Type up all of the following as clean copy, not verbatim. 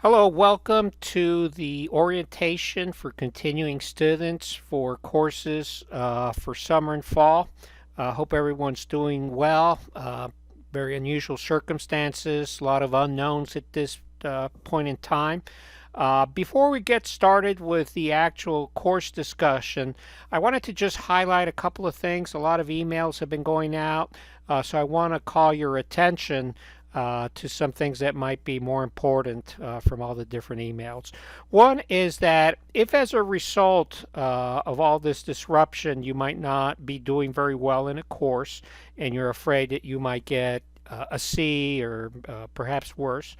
Hello, welcome to the orientation for continuing students for courses for summer and fall. Hope everyone's doing well. Very unusual circumstances, a lot of unknowns at this point in time. Before we get started with the actual course discussion, I wanted to just highlight a couple of things. A lot of emails have been going out, so I want to call your attention to some things that might be more important from all the different emails. One is that if, as a result of all this disruption, you might not be doing very well in a course and you're afraid that you might get a C or perhaps worse,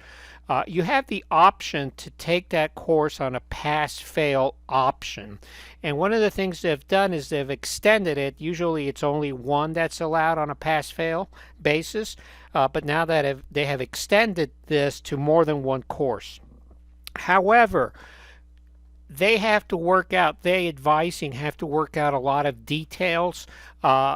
you have the option to take that course on a pass-fail option. And one of the things they've done is they've extended it. Usually it's only one that's allowed on a pass-fail basis, but now that they have extended this to more than one course. However, they advising have to work out a lot of details.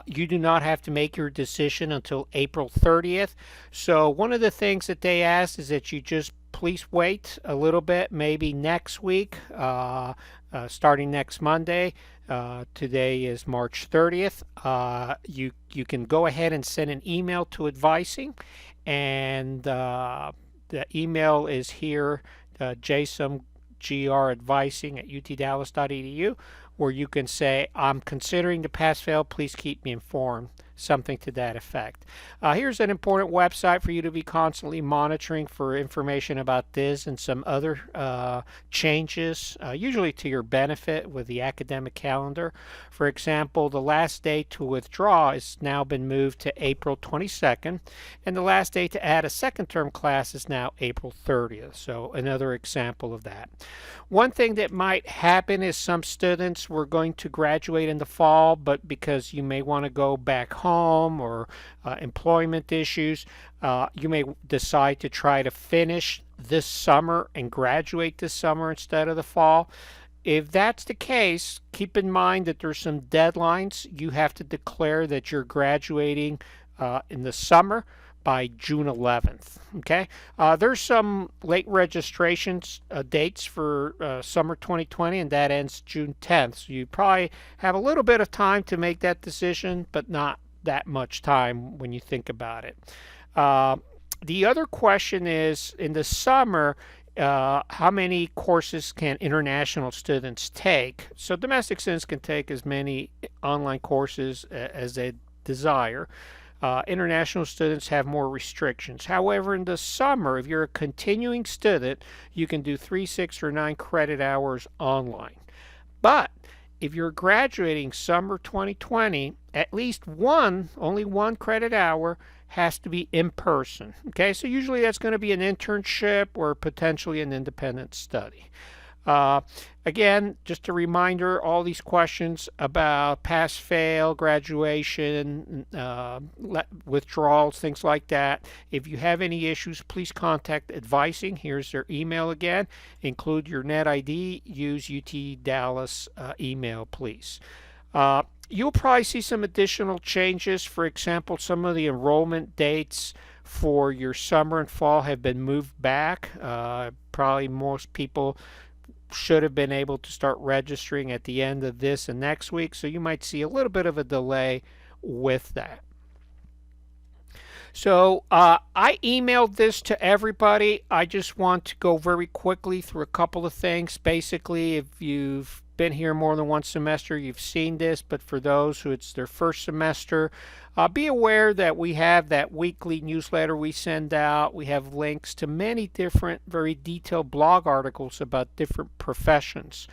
You do not have to make your decision until April 30th. So one of the things that they ask is that you just please wait a little bit, maybe next week, starting next Monday. Today is March 30th. You can go ahead and send an email to advising, and the email is here, jsumgradvising at utdallas.edu, where you can say, I'm considering the pass-fail, please keep me informed, something to that effect. Here's an important website for you to be constantly monitoring for information about this and some other changes, usually to your benefit with the academic calendar. For example, the last day to withdraw has now been moved to April 22nd, and the last day to add a second term class is now April 30th. So another example of that. One thing that might happen is some students were going to graduate in the fall, but because you may want to go back home or employment issues, you may decide to try to finish this summer and graduate this summer instead of the fall. If that's the case, keep in mind that there's some deadlines. You have to declare that you're graduating in the summer by June 11th. Okay, there's some late registrations dates for summer 2020, and that ends June 10th. So you probably have a little bit of time to make that decision, but not that much time when you think about it. The other question is, in the summer, how many courses can international students take? So domestic students can take as many online courses as they desire. International students have more restrictions. However, in the summer, if you're a continuing student, you can do 3, 6, or 9 credit hours online. But if you're graduating summer 2020, at least only one credit hour has to be in person. Okay, so usually that's going to be an internship or potentially an independent study. Uh, Again, just a reminder, all these questions about pass fail, graduation, withdrawals, things like that. If you have any issues, please contact advising. Here's their email again. Include your net ID. Use UT Dallas email, please. You'll probably see some additional changes. For example, some of the enrollment dates for your summer and fall have been moved back. Probably most people should have been able to start registering at the end of this and next week, so you might see a little bit of a delay with that. So I emailed this to everybody. I just want to go very quickly through a couple of things. Basically, if you've been here more than one semester, you've seen this, but for those who it's their first semester, be aware that we have that weekly newsletter we send out. We have links to many different, very detailed blog articles about different professions.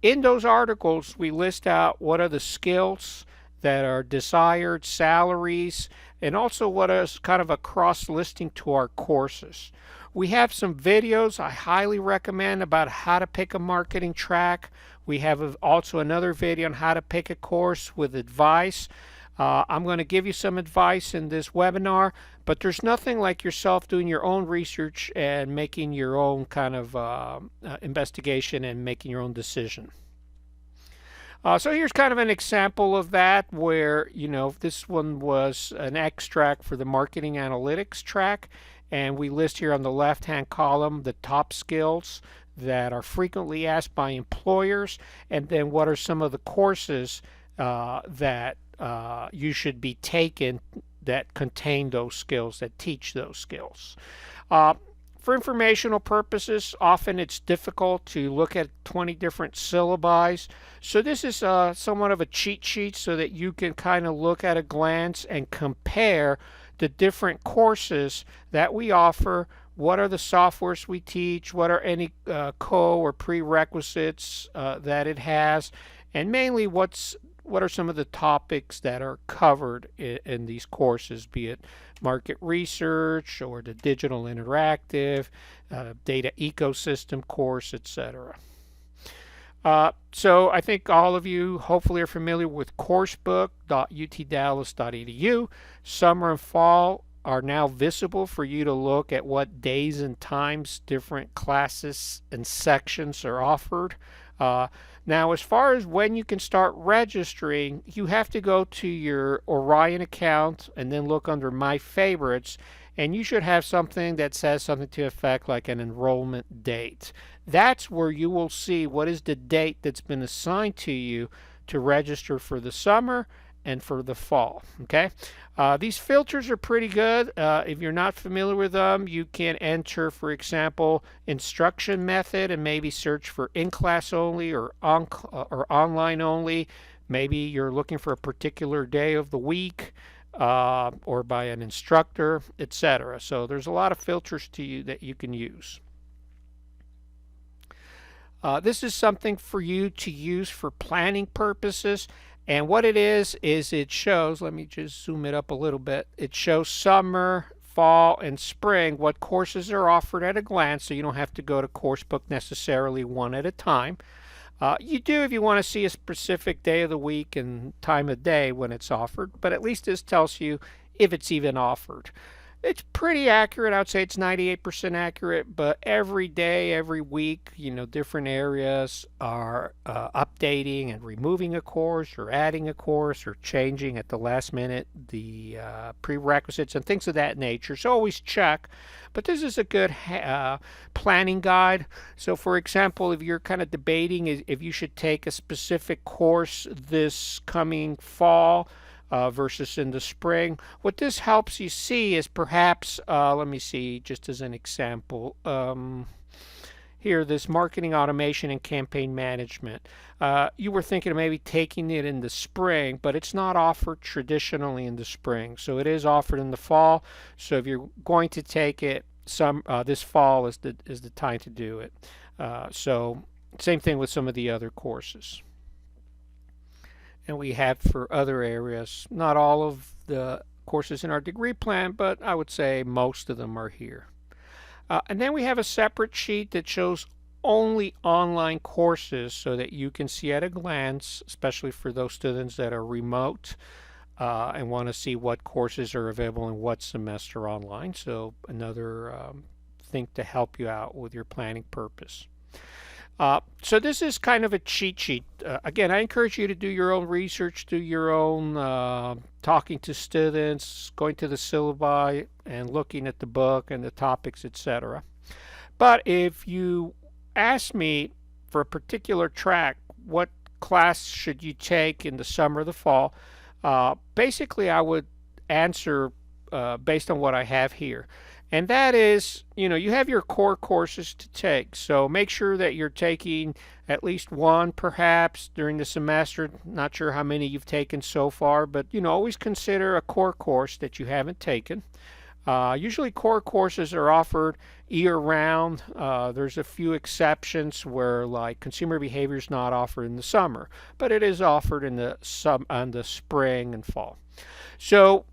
In those articles, we list out what are the skills that are desired, salaries, and also what is kind of a cross listing to our courses. We have some videos I highly recommend about how to pick a marketing track. We have also another video on how to pick a course with advice. I'm going to give you some advice in this webinar, but there's nothing like yourself doing your own research and making your own kind of investigation and making your own decision. So here's kind of an example of that where, this one was an extract for the marketing analytics track. And we list here on the left-hand column the top skills that are frequently asked by employers, and then what are some of the courses that you should be taking that contain those skills, that teach those skills. For informational purposes, often it's difficult to look at 20 different syllabi. So this is somewhat of a cheat sheet so that you can kind of look at a glance and compare the different courses that we offer. What are the softwares we teach? What are any or prerequisites that it has? And mainly what are some of the topics that are covered in these courses, be it market research or the digital interactive, data ecosystem course, etc. So I think all of you hopefully are familiar with coursebook.utdallas.edu. Summer and fall are now visible for you to look at what days and times different classes and sections are offered. Now, as far as when you can start registering, you have to go to your Orion account and then look under My Favorites, and you should have something that says something to effect like an enrollment date. That's where you will see what is the date that's been assigned to you to register for the summer and for the fall. Okay, these filters are pretty good. If you're not familiar with them, you can enter, for example, instruction method and maybe search for in-class only or online only. Maybe you're looking for a particular day of the week or by an instructor, etc. So there's a lot of filters to you that you can use. This is something for you to use for planning purposes. And what it is it shows, let me just zoom it up a little bit, it shows summer, fall, and spring, what courses are offered at a glance, so you don't have to go to Coursebook necessarily one at a time. You do if you want to see a specific day of the week and time of day when it's offered, but at least this tells you if it's even offered. It's pretty accurate. I would say it's 98% accurate, but every day, every week, different areas are updating and removing a course or adding a course or changing at the last minute the prerequisites and things of that nature. So always check. But this is a good planning guide. So for example, if you're kind of debating if you should take a specific course this coming fall, versus in the spring. What this helps you see is perhaps, let me see, just as an example, here, this marketing automation and campaign management. You were thinking of maybe taking it in the spring, but it's not offered traditionally in the spring. So it is offered in the fall. So if you're going to take it this fall is the time to do it. So same thing with some of the other courses. And we have for other areas, not all of the courses in our degree plan, but I would say most of them are here. And then we have a separate sheet that shows only online courses so that you can see at a glance, especially for those students that are remote and want to see what courses are available in what semester online. So another thing to help you out with your planning purpose. So this is kind of a cheat sheet. Again, I encourage you to do your own research, do your own talking to students, going to the syllabi and looking at the book and the topics, etc. But if you ask me for a particular track, what class should you take in the summer or the fall, basically I would answer based on what I have here. And that is, you have your core courses to take. So make sure that you're taking at least one perhaps during the semester. Not sure how many you've taken so far, but always consider a core course that you haven't taken. Usually core courses are offered year-round. There's a few exceptions where like consumer behavior is not offered in the summer, but it is offered in the spring and fall. So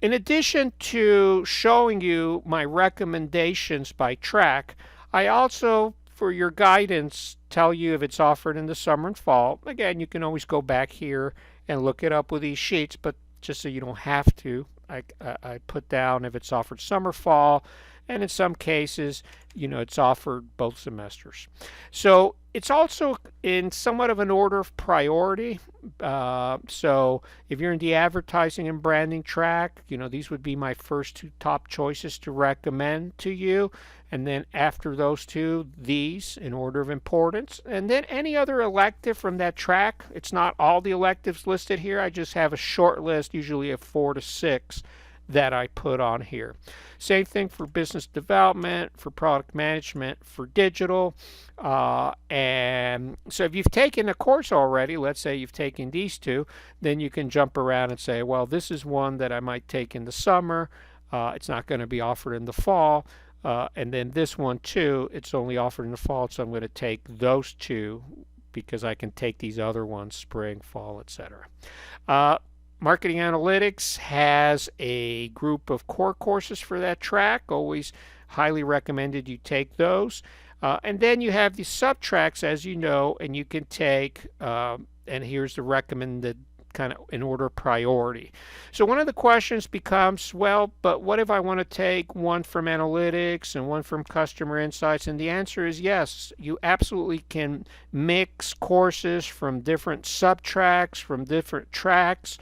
in addition to showing you my recommendations by track, I also, for your guidance, tell you if it's offered in the summer and fall. Again, you can always go back here and look it up with these sheets, but just so you don't have to, I put down if it's offered summer, fall, and in some cases, it's offered both semesters. So it's also in somewhat of an order of priority. So if you're in the advertising and branding track, these would be my first two top choices to recommend to you. And then after those two, these in order of importance. And then any other elective from that track. It's not all the electives listed here. I just have a short list, usually of 4 to 6, that I put on here. Same thing for business development, for product management, for digital. And so if you've taken a course already, let's say you've taken these two, then you can jump around and say, well, this is one that I might take in the summer. It's not going to be offered in the fall. And then this one too, it's only offered in the fall, so I'm going to take those two because I can take these other ones spring, fall, etc. Marketing Analytics has a group of core courses for that track. Always highly recommended you take those. And then you have the sub-tracks, as you know, and you can take, and here's the recommended kind of in order of priority. So one of the questions becomes, well, but what if I want to take one from analytics and one from customer insights? And the answer is yes, you absolutely can mix courses from different sub-tracks, from different tracks.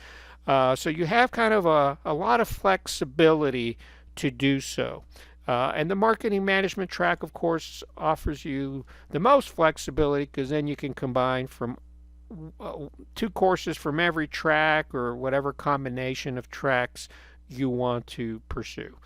So you have kind of a lot of flexibility to do so. And the marketing management track, of course, offers you the most flexibility because then you can combine from 2 courses from every track or whatever combination of tracks you want to pursue.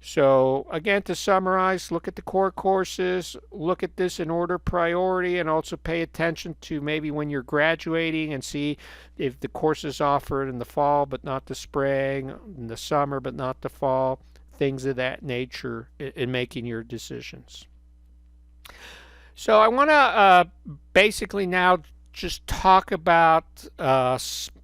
So again, to summarize, look at the core courses, look at this in order of priority, and also pay attention to maybe when you're graduating and see if the course is offered in the fall but not the spring, in the summer but not the fall, things of that nature in making your decisions. So I want to basically now just talk about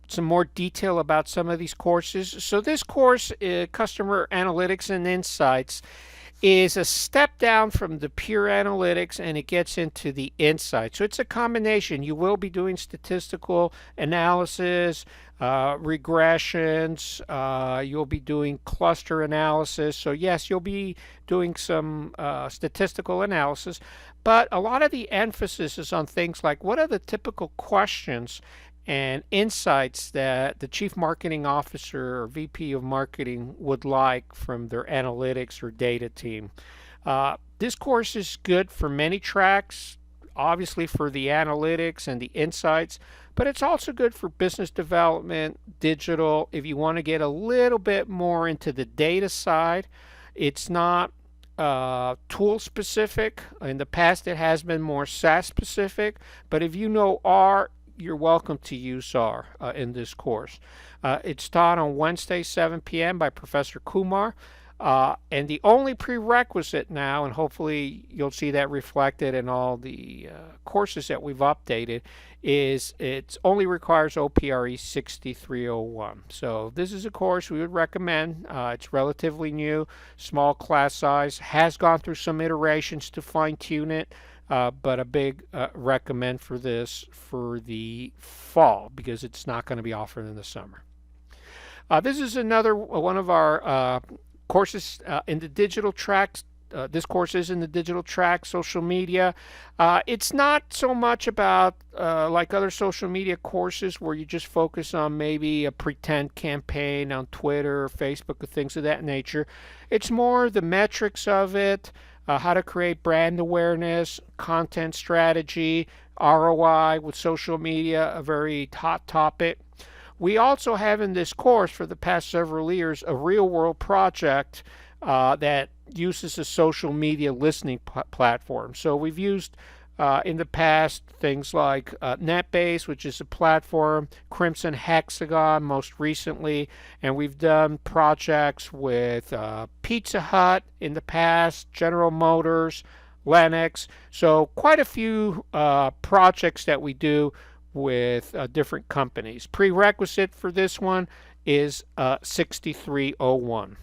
some more detail about some of these courses. So this course, Customer Analytics and Insights, is a step down from the pure analytics, and it gets into the insights. So it's a combination. You will be doing statistical analysis, regressions, you'll be doing cluster analysis. So yes, you'll be doing some statistical analysis, but a lot of the emphasis is on things like what are the typical questions and insights that the Chief Marketing Officer or VP of Marketing would like from their analytics or data team. This course is good for many tracks, obviously for the analytics and the insights, but it's also good for business development, digital, if you want to get a little bit more into the data side. It's not tool specific. In the past it has been more SaaS specific, but if you know R, you're welcome to use R in this course. It's taught on Wednesday, 7 p.m. by Professor Kumar. And the only prerequisite now, and hopefully you'll see that reflected in all the courses that we've updated, is it only requires OPRE 6301. So this is a course we would recommend. It's relatively new, small class size, has gone through some iterations to fine-tune it. But a big recommend for this for the fall because it's not going to be offered in the summer. This is another one of our courses in the digital tracks. This course is in the digital track, social media. It's not so much about like other social media courses where you just focus on maybe a pretend campaign on Twitter or Facebook or things of that nature. It's more the metrics of it, how to create brand awareness, content strategy, ROI with social media, a very hot topic. We also have in this course for the past several years a real-world project that uses a social media listening platform. So we've used in the past things like NetBase, which is a platform, Crimson Hexagon most recently, and we've done projects with Pizza Hut in the past, General Motors, Lennox. So quite a few projects that we do with different companies. Prerequisite for this one is 6301.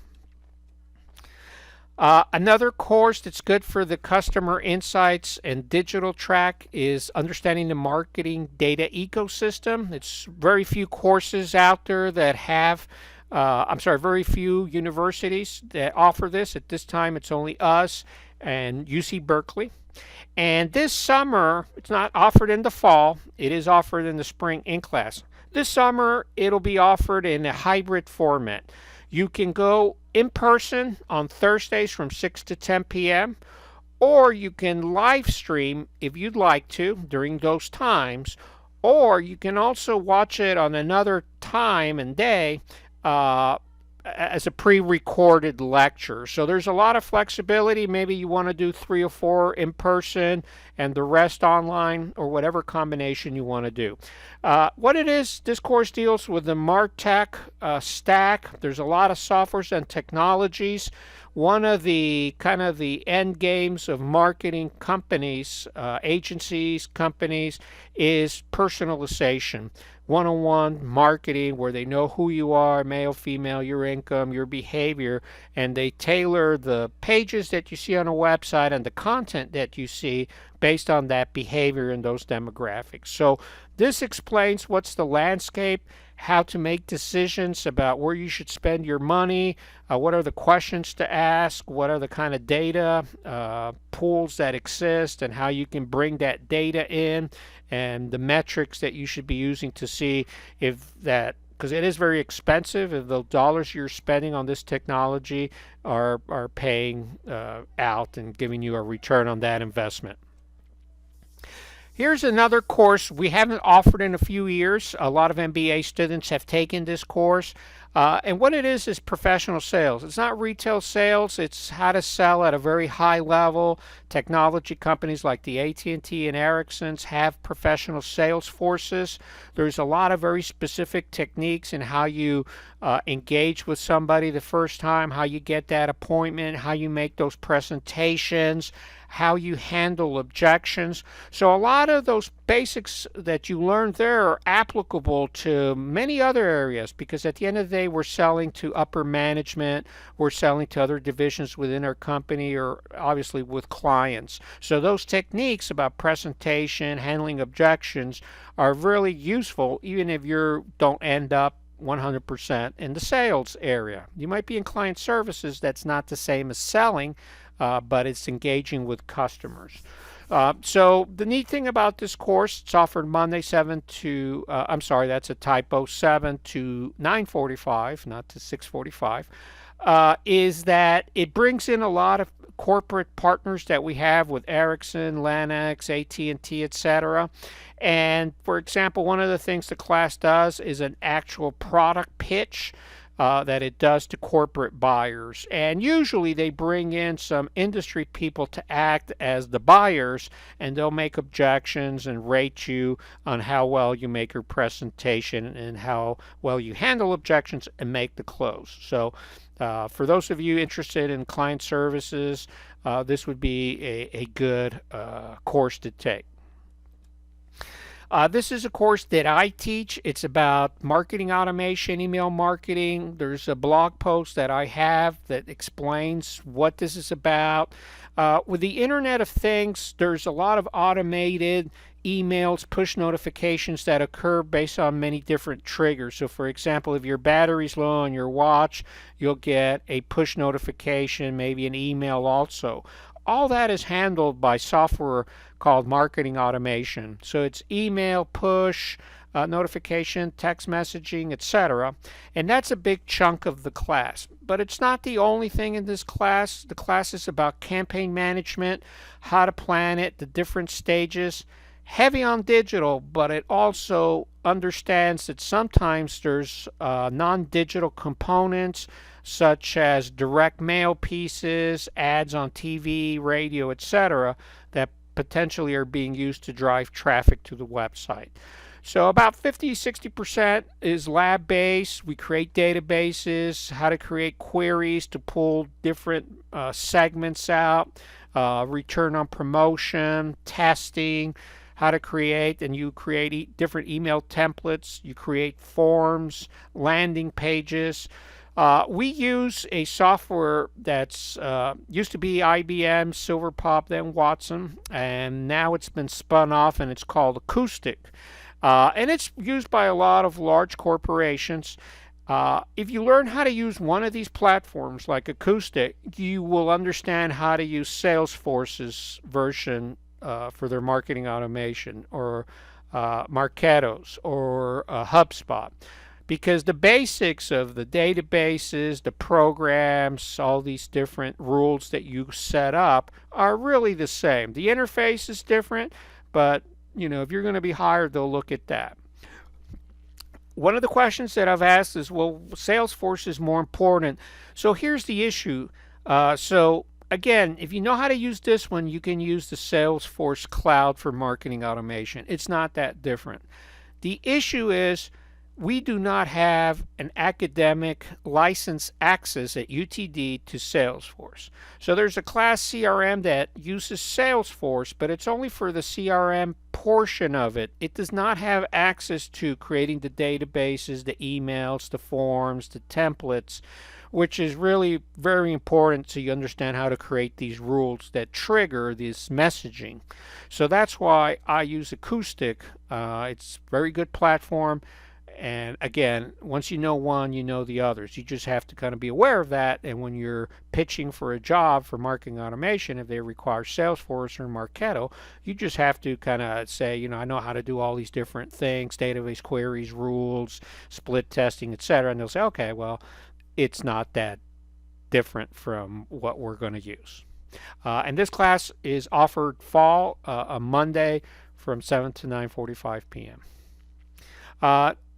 Another course that's good for the customer insights and digital track is understanding the marketing data ecosystem. It's very few courses out there that have I'm sorry, very few universities that offer this. At this time, it's only us and UC Berkeley. And this summer, it's not offered in the fall, it is offered in the spring in class. This summer, it'll be offered in a hybrid format. You can go in person on Thursdays from 6 to 10 p.m., or you can live stream if you'd like to during those times, or you can also watch it on another time and day as a pre-recorded lecture. So there's a lot of flexibility. Maybe you want to do 3 or 4 in person and the rest online, or whatever combination you want to do. What it is, this course deals with the MarTech stack. There's a lot of softwares and technologies. One of the kind of the end games of marketing companies, agencies, companies, is personalization. One-on-one marketing where they know who you are, male, female, your income, your behavior, and they tailor the pages that you see on a website and the content that you see based on that behavior and those demographics. So this explains what's the landscape, how to make decisions about where you should spend your money, what are the questions to ask, what are the kind of data pools that exist, and how you can bring that data in, and the metrics that you should be using to see if that, because it is very expensive, if the dollars you're spending on this technology are paying out and giving you a return on that investment. Here's another course we haven't offered in a few years. A lot of MBA students have taken this course. And what it is professional sales. It's not retail sales. It's how to sell at a very high level. Technology companies like the AT&T and Ericsson's have professional sales forces. There's a lot of very specific techniques in how you engage with somebody the first time, how you get that appointment, how you make those presentations, how you handle objections. So a lot of those basics that you learned there are applicable to many other areas, because at the end of the day, we're selling to upper management, we're selling to other divisions within our company, or obviously with clients. So those techniques about presentation, handling objections are really useful, even if you don't end up 100% in the sales area. You might be in client services. That's not the same as selling, but it's engaging with customers. So the neat thing about this course, it's offered Monday 7 to, I'm sorry, that's a typo, 7 to 9:45, not to 6:45, is that it brings in a lot of corporate partners that we have with Ericsson, Lennox, AT&T, etc. And for example, one of the things the class does is an actual product pitch that it does to corporate buyers. And usually they bring in some industry people to act as the buyers, and they'll make objections and rate you on how well you make your presentation and how well you handle objections and make the close. So for those of you interested in client services, this would be a good course to take. This is a course that I teach. It's about marketing automation, email marketing. There's a blog post that I have that explains what this is about. With the Internet of Things, there's a lot of automated emails, push notifications that occur based on many different triggers. So for example, if your battery's low on your watch, you'll get a push notification, maybe an email also. All that is handled by software called marketing automation. So it's email, push, notification, text messaging, etc. And that's a big chunk of the class. But it's not the only thing in this class. The class is about campaign management, how to plan it, the different stages. Heavy on digital, but it also understands that sometimes there's non-digital components, such as direct mail pieces, ads on TV, radio, etc., that potentially are being used to drive traffic to the website. So about 50-60% is lab-based. We create databases, how to create queries to pull different segments out, return on promotion, testing, how to create, and you create different email templates, you create forms, landing pages. We use a software that's used to be IBM, Silverpop, then Watson, and now it's been spun off and it's called Acoustic. And it's used by a lot of large corporations. If you learn how to use one of these platforms like Acoustic, you will understand how to use Salesforce's version for their marketing automation, or Marketo's, or HubSpot. Because the basics of the databases, the programs, all these different rules that you set up are really the same. The interface is different, but if you're going to be hired, they'll look at that. One of the questions that I've asked is, well, Salesforce is more important. So here's the issue. So again, if you know how to use this one, you can use the Salesforce Cloud for marketing automation. It's not that different. The issue is we do not have an academic license access at UTD to Salesforce. So there's a class CRM that uses Salesforce, but it's only for the CRM portion of it. It does not have access to creating the databases, the emails, the forms, the templates, which is really very important so you understand how to create these rules that trigger this messaging. So that's why I use Acoustic. It's a very good platform. And again, once you know one, you know the others. You just have to kind of be aware of that. And when you're pitching for a job for marketing automation, if they require Salesforce or Marketo, you just have to kind of say, I know how to do all these different things, database queries, rules, split testing, etc. And they'll say, okay, well, it's not that different from what we're going to use. And this class is offered fall, a Monday from 7 to 9:45 p.m.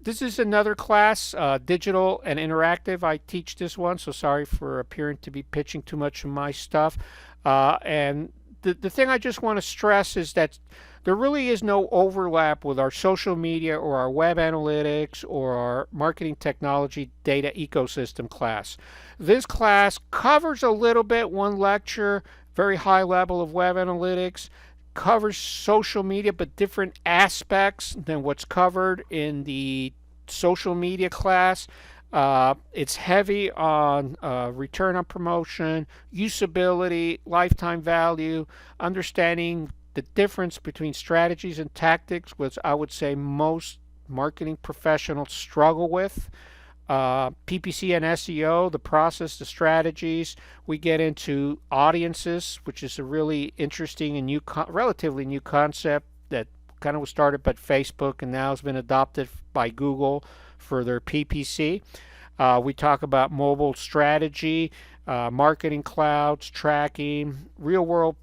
This is another class, digital and interactive. I teach this one, so sorry for appearing to be pitching too much of my stuff. And the thing I just want to stress is that there really is no overlap with our social media or our web analytics or our marketing technology data ecosystem class. This class covers a little bit, one lecture, very high level of web analytics, covers social media, but different aspects than what's covered in the social media class. It's heavy on return on promotion, usability, lifetime value, understanding the difference between strategies and tactics, which I would say most marketing professionals struggle with. PPC and SEO, the process, the strategies. We get into audiences, which is a really interesting and relatively new concept that kind of was started by Facebook and now has been adopted by Google for their PPC. We talk about mobile strategy, marketing clouds, tracking, real-world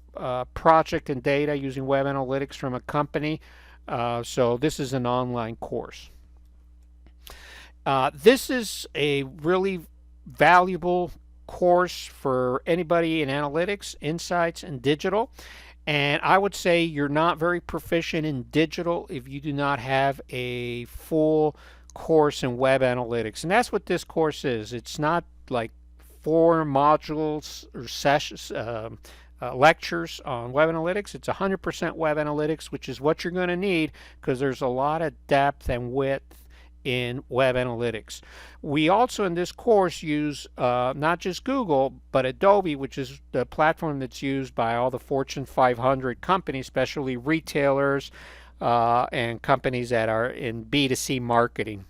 project and data using web analytics from a company. So this is an online course. This is a really valuable course for anybody in analytics, insights, and digital. And I would say you're not very proficient in digital if you do not have a full course in web analytics. And that's what this course is. It's not like 4 modules or sessions, lectures on web analytics. It's 100% web analytics, which is what you're going to need because there's a lot of depth and width in web analytics. We also in this course use not just Google, but Adobe, which is the platform that's used by all the Fortune 500 companies, especially retailers and companies that are in B2C marketing,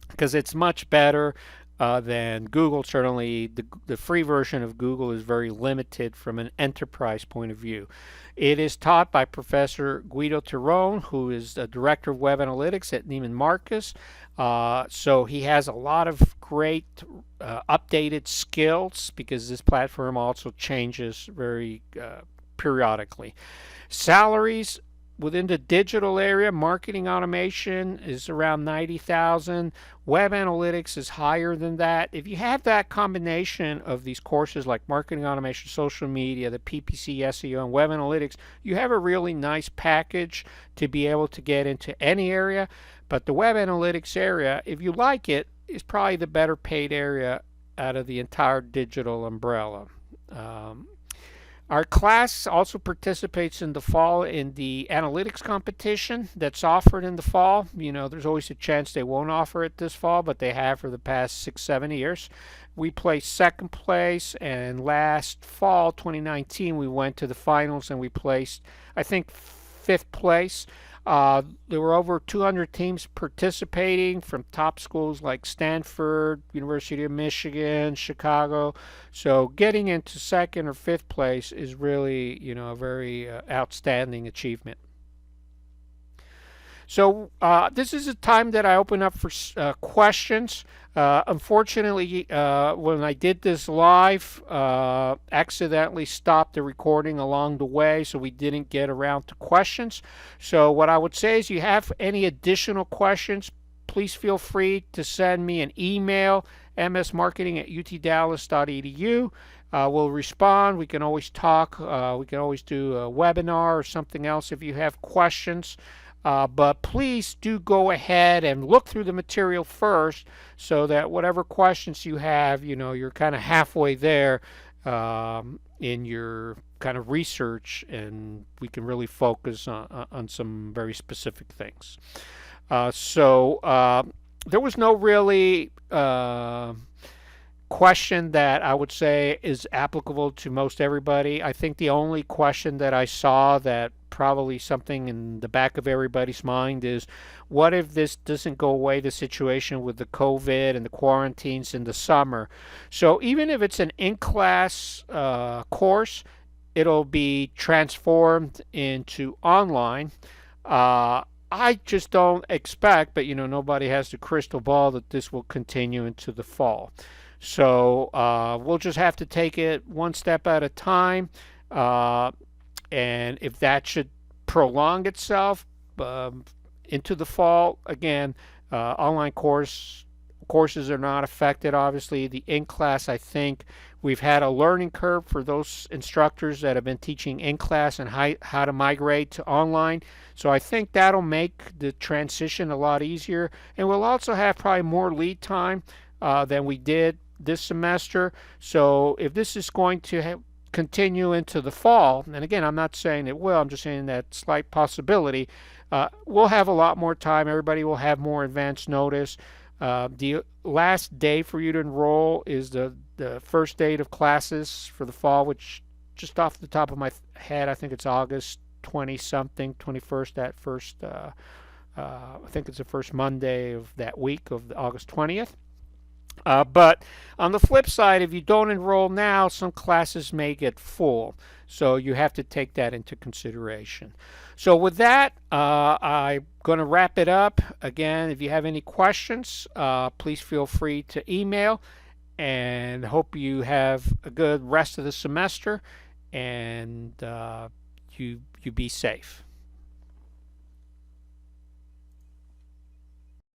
because it's much better than Google. Certainly the free version of Google is very limited from an enterprise point of view. It is taught by Professor Guido Tirone, who is the Director of Web Analytics at Neiman Marcus. So he has a lot of great updated skills because this platform also changes very periodically. Salaries within the digital area, marketing automation is around $90,000. Web analytics is higher than that. If you have that combination of these courses like marketing automation, social media, the PPC, SEO, and web analytics, you have a really nice package to be able to get into any area. But the web analytics area, if you like it, is probably the better paid area out of the entire digital umbrella. Our class also participates in the fall in the analytics competition that's offered in the fall. There's always a chance they won't offer it this fall, but they have for the past 6-7 years. We placed second place, and last fall, 2019, we went to the finals and we placed, I think, 5th place. There were over 200 teams participating from top schools like Stanford, University of Michigan, Chicago. So getting into second or fifth place is really, a very outstanding achievement. So this is a time that I open up for questions. Unfortunately, when I did this live, accidentally stopped the recording along the way, so we didn't get around to questions. So what I would say is, you have any additional questions, please feel free to send me an email, msmarketing@utdallas.edu. We'll respond. We can always talk. We can always do a webinar or something else if you have questions. But please do go ahead and look through the material first, so that whatever questions you have, you're kind of halfway there in your kind of research, and we can really focus on some very specific things. So there was no really question that I would say is applicable to most everybody. I think the only question that I saw that probably something in the back of everybody's mind is, what if this doesn't go away, the situation with the COVID and the quarantines in the summer? So even if it's an in-class course, it'll be transformed into online. I just don't expect, but nobody has the crystal ball, that this will continue into the fall. So we'll just have to take it one step at a time. And if that should prolong itself into the fall, again, online courses are not affected. Obviously, the in-class, I think we've had a learning curve for those instructors that have been teaching in-class and how to migrate to online. So I think that'll make the transition a lot easier. And we'll also have probably more lead time than we did this semester. So if this is going to continue into the fall, and again, I'm not saying it will, I'm just saying that slight possibility, we'll have a lot more time. Everybody will have more advance notice. The last day for you to enroll is the first date of classes for the fall, which, just off the top of my head, I think it's August 20 something, 21st, that first, I think it's the first Monday of that week of August 20th. But on the flip side, if you don't enroll now, some classes may get full. So you have to take that into consideration. So with that, I'm going to wrap it up. Again, if you have any questions, please feel free to email. And hope you have a good rest of the semester, and you be safe.